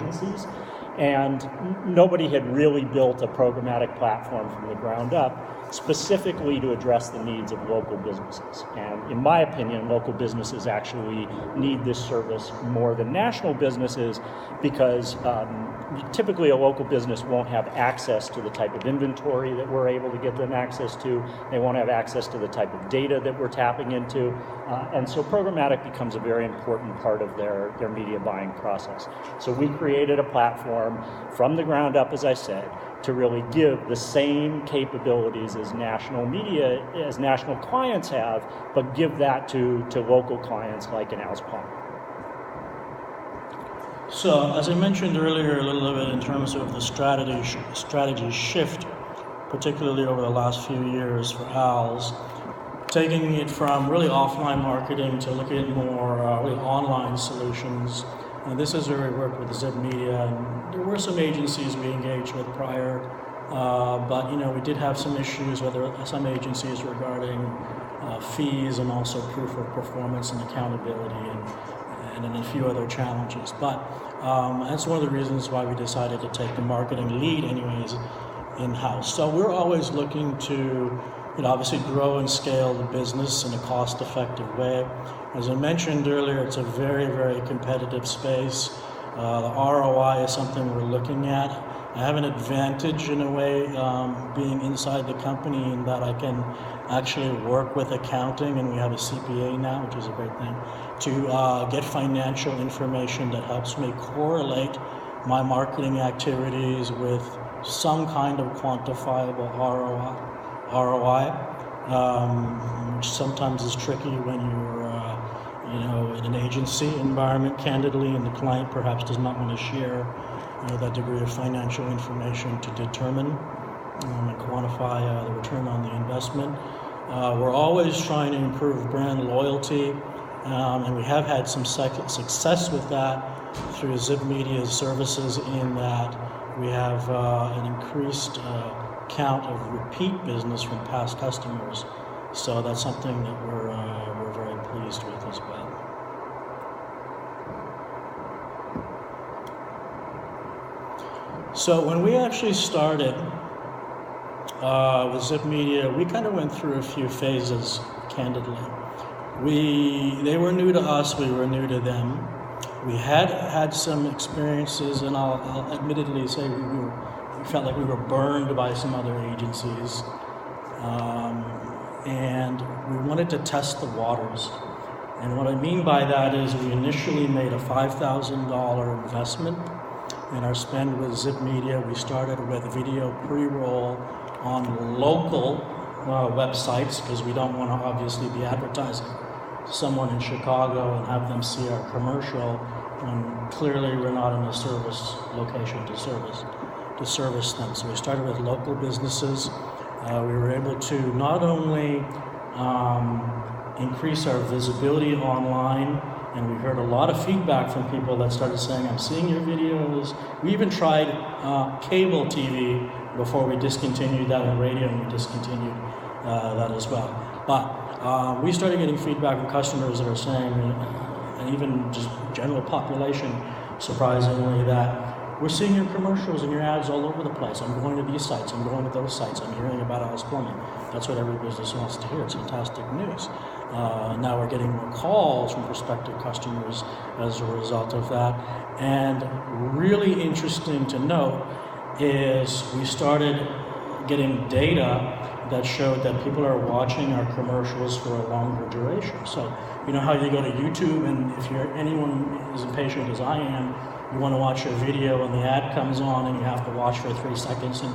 agencies. And nobody had really built a programmatic platform from the ground up specifically to address the needs of local businesses. And in my opinion, local businesses actually need this service more than national businesses because typically a local business won't have access to the type of inventory that we're able to get them access to. They won't have access to the type of data that we're tapping into. And so programmatic becomes a very important part of their media buying process. So we created a platform from the ground up, as I said, to really give the same capabilities as national media, as national clients have, but give that to local clients like in Al's Pond. So, as I mentioned earlier a little bit in terms of the strategy shift, particularly over the last few years for Al's, taking it from really offline marketing to looking at more really online solutions. And this is where we work with Zip Media, and there were some agencies we engaged with prior, but we did have some issues with some agencies regarding fees and also proof of performance and accountability and then a few other challenges. But that's one of the reasons why we decided to take the marketing lead anyways in-house. So we're always looking to obviously grow and scale the business in a cost-effective way. As I mentioned earlier, it's a very, very competitive space. The ROI is something we're looking at. I have an advantage in a way being inside the company in that I can actually work with accounting, and we have a CPA now, which is a great thing, to get financial information that helps me correlate my marketing activities with some kind of quantifiable ROI, which sometimes is tricky when you're in an agency environment, candidly, and the client perhaps does not want to share that degree of financial information to determine and quantify the return on the investment. We're always trying to improve brand loyalty, and we have had some success with that through Zip Media's services in that we have an increased count of repeat business from past customers. So that's something that we're very pleased with as well. So when we actually started with Zip Media, we kind of went through a few phases, candidly. They were new to us, we were new to them. We had some experiences, and I'll admittedly say we felt like we were burned by some other agencies. And we wanted to test the waters. And what I mean by that is we initially made a $5,000 investment in our spend with Zip Media. We started with video pre-roll on local websites because we don't want to obviously be advertising to someone in Chicago and have them see our commercial when clearly we're not in a service location to service them. So we started with local businesses. We were able to not only increase our visibility online, and we heard a lot of feedback from people that started saying, I'm seeing your videos. We even tried cable TV before we discontinued that, and radio, and we discontinued that as well. But we started getting feedback from customers that are saying, and even just general population, surprisingly, that we're seeing your commercials and your ads all over the place. I'm going to these sites, I'm going to those sites, I'm hearing about Al's Plumbing. That's what every business wants to hear. It's fantastic news. Now we're getting more calls from prospective customers as a result of that. And really interesting to note is we started getting data that showed that people are watching our commercials for a longer duration. So you know how you go to YouTube, and if anyone is impatient as I am, you want to watch a video and the ad comes on and you have to watch for 3 seconds, and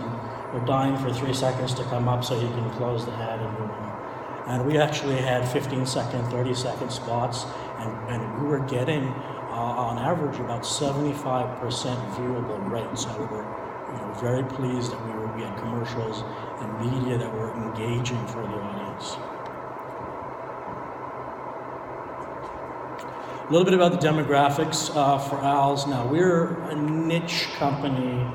you're dying for 3 seconds to come up so you can close the ad and move on. And we actually had 15-second, 30-second spots, and we were getting, on average, about 75% viewable rate. So we were very pleased that we had commercials and media that were engaging for the audience. A little bit about the demographics for Al's. Now, we're a niche company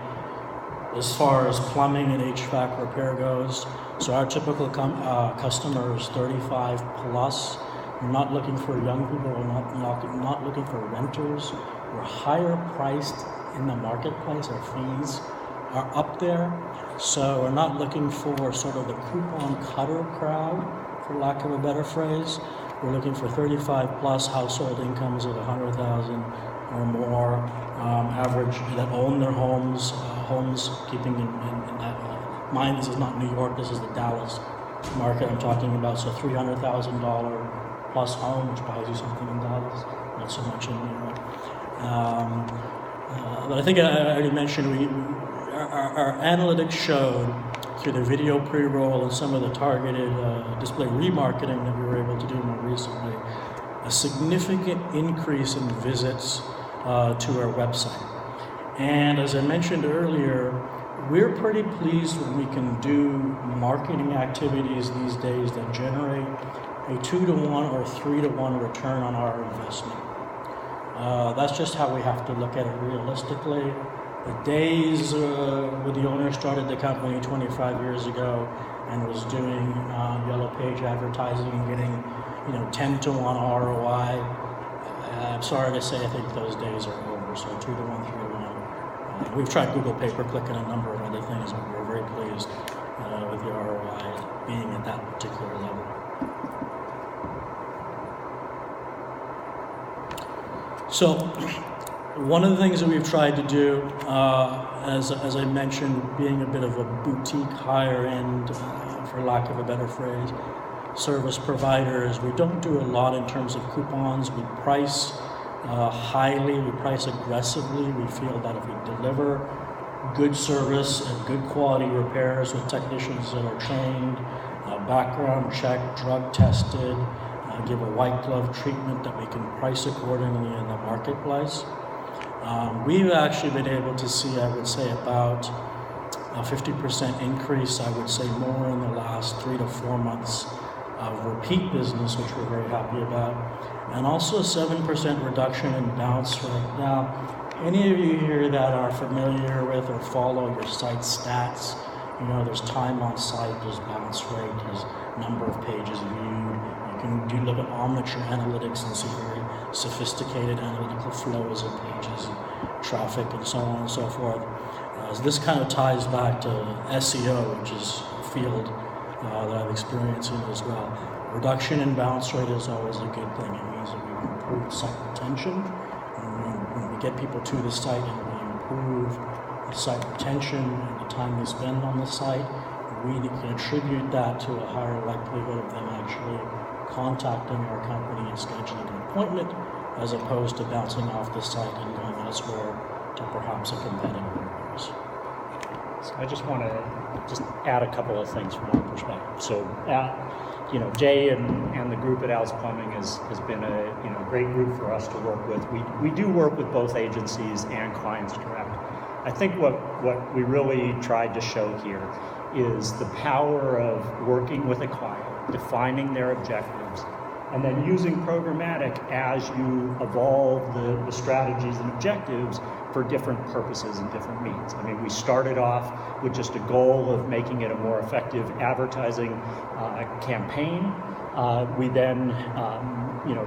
as far as plumbing and HVAC repair goes. So our typical customer is 35 plus. We're not looking for young people. We're not looking for renters. We're higher priced in the marketplace. Our fees are up there. So we're not looking for sort of the coupon cutter crowd, for lack of a better phrase. We're looking for 35 plus household incomes of 100,000 or more, average, that own their homes, homes keeping in that, mind, this is not New York, this is the Dallas market I'm talking about, so $300,000 plus home, which buys you something in Dallas, not so much in New York. But I think I already mentioned, our analytics showed through the video pre-roll and some of the targeted display remarketing that we were able to do more recently, a significant increase in visits to our website. And as I mentioned earlier, we're pretty pleased when we can do marketing activities these days that generate a 2-to-1 or 3-to-1 return on our investment. That's just how we have to look at it realistically. The days when the owner started the company 25 years ago and was doing yellow page advertising and getting 10-to-1 ROI, I'm sorry to say I think those days are over. So 2-to-1, 3-to-1. We've tried Google pay-per-click and a number of other things, but we're very pleased with the ROI being at that particular level. So one of the things that we've tried to do, as I mentioned, being a bit of a boutique, higher end, for lack of a better phrase, service providers, we don't do a lot in terms of coupons. We price highly, we price aggressively. We feel that if we deliver good service and good quality repairs with technicians that are trained, background checked, drug tested, give a white glove treatment, that we can price accordingly in the marketplace. We've actually been able to see, I would say, about a 50% increase, I would say more in the last 3 to 4 months of repeat business, which we're very happy about, and also a 7% reduction in bounce rate. Now, any of you here that are familiar with or follow your site stats, there's time on site, there's bounce rate, there's number of pages viewed. You can do look at Omniture analytics and see very sophisticated analytical flows of pages and traffic and so on and so forth. So this kind of ties back to SEO, which is a field that I've experienced in as well. Reduction in bounce rate is always a good thing. It means that we improve site retention. When we get people to the site and we improve the site retention and the time they spend on the site, we can attribute that to a higher likelihood of them actually contacting our company and scheduling an appointment, as opposed to bouncing off the site and going elsewhere to perhaps a competitor of ours. So I just want to add a couple of things from our perspective. So, Jay and the group at Al's Plumbing has been a great group for us to work with. We do work with both agencies and clients direct. I think what we really tried to show here is the power of working with a client, defining their objectives, and then using programmatic as you evolve the strategies and objectives for different purposes and different means. I mean, we started off with just a goal of making it a more effective advertising campaign. We then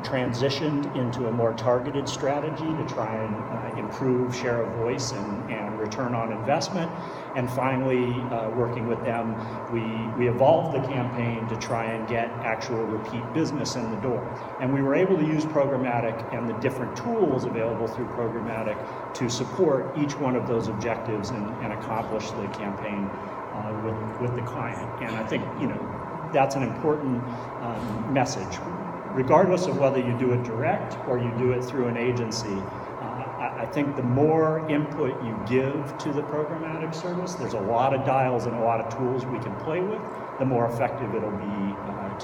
transitioned into a more targeted strategy to try and improve share of voice and return on investment. And finally, working with them, we evolved the campaign to try and get actual repeat business in the door. And we were able to use programmatic and the different tools available through programmatic to support each one of those objectives and accomplish the campaign with the client. And I think, that's an important message. Regardless of whether you do it direct or you do it through an agency, I think the more input you give to the programmatic service, there's a lot of dials and a lot of tools we can play with, the more effective it'll be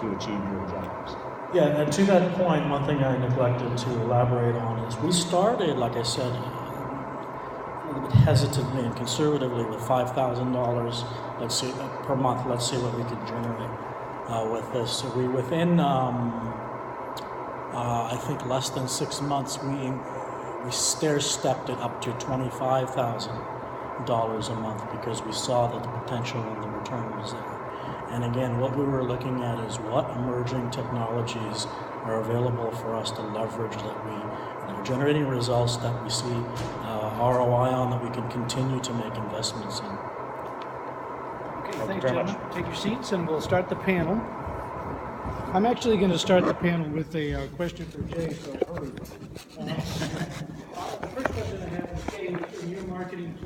to achieve your objectives. Yeah, and to that point, one thing I neglected to elaborate on is we started, like I said, a little bit hesitantly and conservatively with $5,000, let's see, per month. Let's see what we could generate with this. So we, within, I think less than 6 months, we stair-stepped it up to $25,000 a month because we saw that the potential and the return was there. And again, what we were looking at is what emerging technologies are available for us to leverage that we are generating results that we see ROI can continue to make investments in. Okay, you thanks, very much. gentlemen. Take your seats and we'll start the panel. I'm actually going to start the panel with a question for Jay, so hurry. The first question I have is, Jay, in your marketing